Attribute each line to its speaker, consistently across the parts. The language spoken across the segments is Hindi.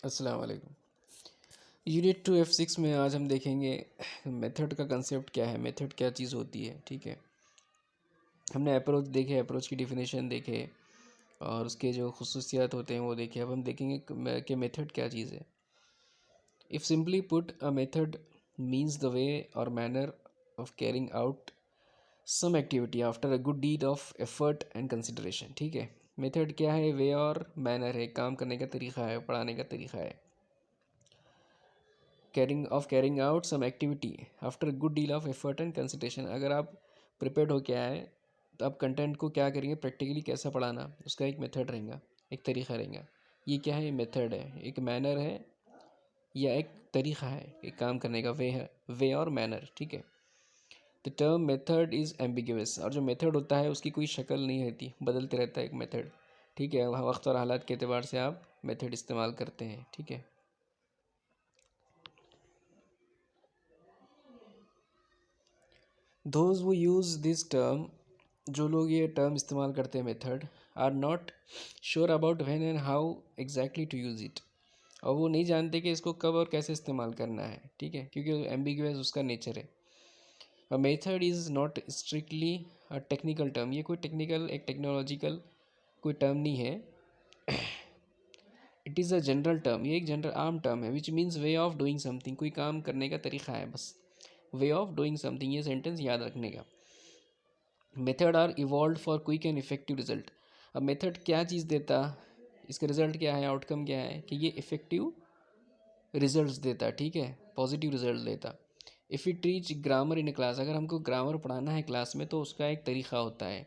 Speaker 1: अस्सलाम वालेकुम। यूनिट 2 F6 में आज हम देखेंगे मेथड का कंसेप्ट क्या है, मेथड क्या चीज़ होती है। ठीक है, हमने अप्रोच देखे, अप्रोच की डिफिनेशन देखे और उसके जो खुसूसियात होते हैं वो देखे। अब हम देखेंगे कि मेथड क्या चीज़ है। If simply put a method means the way और manner of carrying out some activity after a good deed of effort and consideration. ठीक है, मेथड क्या है? वे और मैनर है, काम करने का तरीका है, पढ़ाने का तरीका है। Carrying out some activity after good deal of effort and consideration. अगर आप प्रिपेयर्ड हो क्या है तो आप कंटेंट को क्या करेंगे, प्रैक्टिकली कैसा पढ़ाना, उसका एक मेथड रहेगा, एक तरीका रहेगा। ये क्या है? ये मेथड है, एक मैनर है या एक तरीका है, एक काम करने का वे है, वे और मैनर। ठीक है, the term method is ambiguous. और जो मेथड होता है उसकी कोई शक्ल नहीं रहती, बदलते रहता है एक मेथड। ठीक है, वक्त और हालात के अतबार से आप मेथड इस्तेमाल करते हैं। ठीक है, दोज वो यूज़ दिस टर्म, जो लोग ये टर्म इस्तेमाल करते हैं method, are not sure about when and how exactly to use it. और वो नहीं जानते कि इसको कब और कैसे इस्तेमाल करना है। ठीक है, क्योंकि एम्बिगुअस उसका नेचर है। A method is not strictly a technical term. ये कोई टेक्निकल, एक टेक्नोलॉजिकल कोई टर्म नहीं है। It is a general term, ये एक जनरल आम टर्म है। Which means way of doing something, कोई काम करने का तरीका है बस। वे ऑफ डूइंग समथिंग, ये सेंटेंस याद रखने का। Method are evolve for quick and effective result. अब मेथड क्या चीज़ देता, इसका रिजल्ट क्या है, आउटकम क्या है कि ये इफ़ेक्टिव रिजल्ट्स देता। ठीक है, पॉजिटिव रिजल्ट देता। If you teach grammar in class, अगर हमको ग्रामर पढ़ाना है क्लास में तो उसका एक तरीका होता है।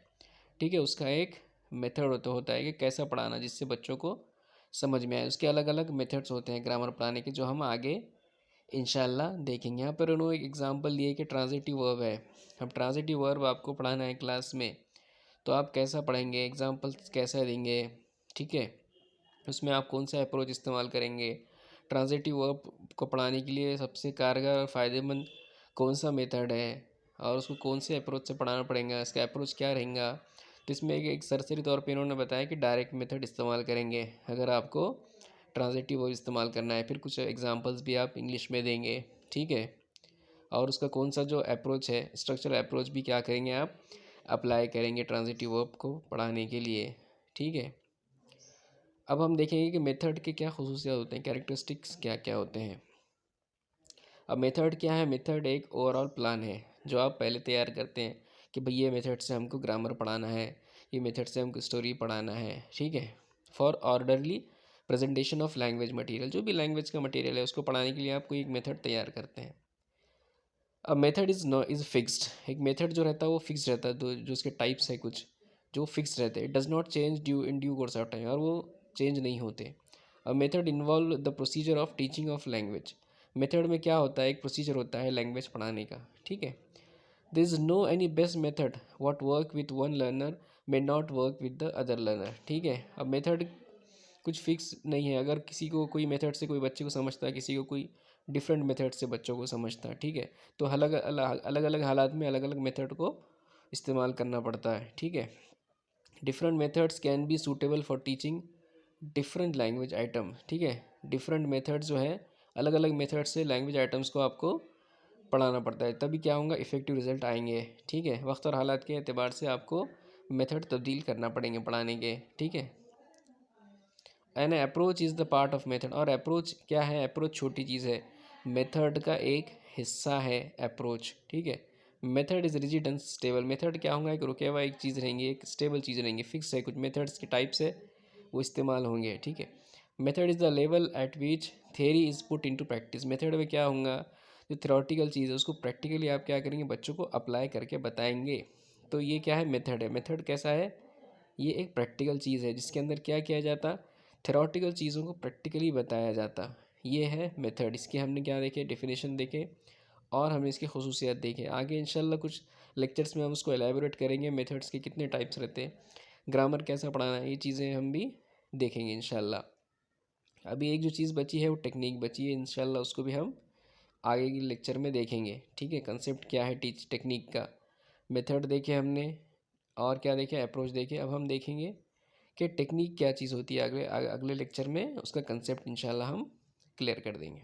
Speaker 1: ठीक है, उसका एक मेथड होता है कि कैसा पढ़ाना जिससे बच्चों को समझ में आए। उसके अलग अलग मेथड्स होते हैं ग्रामर पढ़ाने के, जो हम आगे इंशाल्लाह देखेंगे। यहाँ पर उन्होंने एक एग्जांपल दिए कि ट्रांजिटिव वर्ब है। अब ट्रांजिटिव वर्ब आपको पढ़ाना है क्लास में तो आप कैसा पढ़ेंगे, एग्जांपल कैसा देंगे। ठीक है, उसमें आप कौन सा अप्रोच इस्तेमाल करेंगे। ट्रांजिटिव वर्ब को पढ़ाने के लिए सबसे कारगर और फ़ायदेमंद कौन सा मेथड है और उसको कौन से अप्रोच से पढ़ाना पड़ेगा, इसका अप्रोच क्या रहेगा। तो इसमें एक सरसरी तौर पे इन्होंने बताया कि डायरेक्ट मेथड इस्तेमाल करेंगे अगर आपको ट्रांजिटिव वर्ब इस्तेमाल करना है। फिर कुछ एग्जांपल्स भी आप इंग्लिश में देंगे। ठीक है, और उसका कौन सा जो अप्रोच है, स्ट्रक्चरल अप्रोच भी क्या करेंगे आप अप्लाई करेंगे ट्रांजिटिव वर्ब को पढ़ाने के लिए। ठीक है, अब हम देखेंगे कि मेथड के क्या खुसूसियात होते हैं, कैरेक्टरिस्टिक्स क्या क्या होते हैं। अब मेथड क्या है? मेथड एक ओवरऑल प्लान है जो आप पहले तैयार करते हैं कि भाई ये मेथड से हमको ग्रामर पढ़ाना है, ये मेथड से हमको स्टोरी पढ़ाना है। ठीक है, for orderly presentation of language material, जो भी लैंग्वेज का मटेरियल है उसको पढ़ाने के लिए आप कोई एक मेथड तैयार करते हैं। अब मेथड इज़ फिक्स्ड। एक मेथड जो रहता है वो फिक्स रहता है, जो उसके टाइप्स है कुछ जो फिक्स रहते हैं। Does not change due course of time, और वो चेंज नहीं होते। अब method involve the procedure of teaching of language. Method में क्या होता है, एक प्रोसीजर होता है लैंग्वेज पढ़ाने का। ठीक है, this is no any best method, what work with one learner may not work with the other learner. ठीक है, अब मेथड कुछ फिक्स नहीं है। अगर किसी को कोई मेथड से कोई बच्चे को समझता है, किसी को कोई डिफरेंट मेथड से बच्चों को समझता है। ठीक है, तो अलग अलग अलग हालात में अलग अलग मेथड को इस्तेमाल करना पड़ता है। ठीक है, different methods can be suitable for teaching different language item. ठीक है, डिफरेंट मेथड्स जो है अलग अलग मेथड से लैंग्वेज आइटम्स को आपको पढ़ाना पड़ता है, तभी क्या होगा, इफ़ेक्टिव रिजल्ट आएंगे। ठीक है, वक्त और हालात के अतबार से आपको मेथड तब्दील करना पड़ेंगे पढ़ाने के। ठीक है, an approach is the part of method. और अप्रोच क्या है? अप्रोच छोटी चीज़ है, मेथड का एक हिस्सा है अप्रोच। ठीक है, method is rigid and stable. Method क्या होगा, एक रुके हुआ एक चीज़ रहेंगी, एक स्टेबल चीज़ रहेंगी, फिक्स है। कुछ मेथड्स के टाइप्स है वो इस्तेमाल होंगे। ठीक है, method is the level eight which theory is put into practice. Method में क्या होगा, जो थ्योरेटिकल चीज़ है उसको प्रैक्टिकली आप क्या करेंगे, बच्चों को अप्लाई करके बताएंगे। तो ये क्या है, मेथड है। मेथड कैसा है, ये एक प्रैक्टिकल चीज़ है जिसके अंदर क्या किया जाता, थ्योरेटिकल चीज़ों को प्रैक्टिकली बताया जाता। ये है मेथड। इसके हमने क्या देखे, डेफिनेशन देखे और हमने इसके खुसूसियात देखे। आगे इंशाल्लाह कुछ लेक्चर्स में हम उसको एलैबोरेट करेंगे, मेथड्स के कितने टाइप्स रहते हैं, ग्रामर कैसा पढ़ाना है, ये चीज़ें हम भी देखेंगे इंशाल्लाह। अभी एक जो चीज़ बची है वो टेक्निक बची है, इंशाल्लाह उसको भी हम आगे के लेक्चर में देखेंगे। ठीक है, कंसेप्ट क्या है टीच टेक्निक का। मेथड देखे हमने और क्या देखे, अप्रोच देखे। अब हम देखेंगे कि टेक्निक क्या चीज़ होती है, अगले अगले लेक्चर में उसका कंसेप्ट इंशाल्लाह हम क्लियर कर देंगे।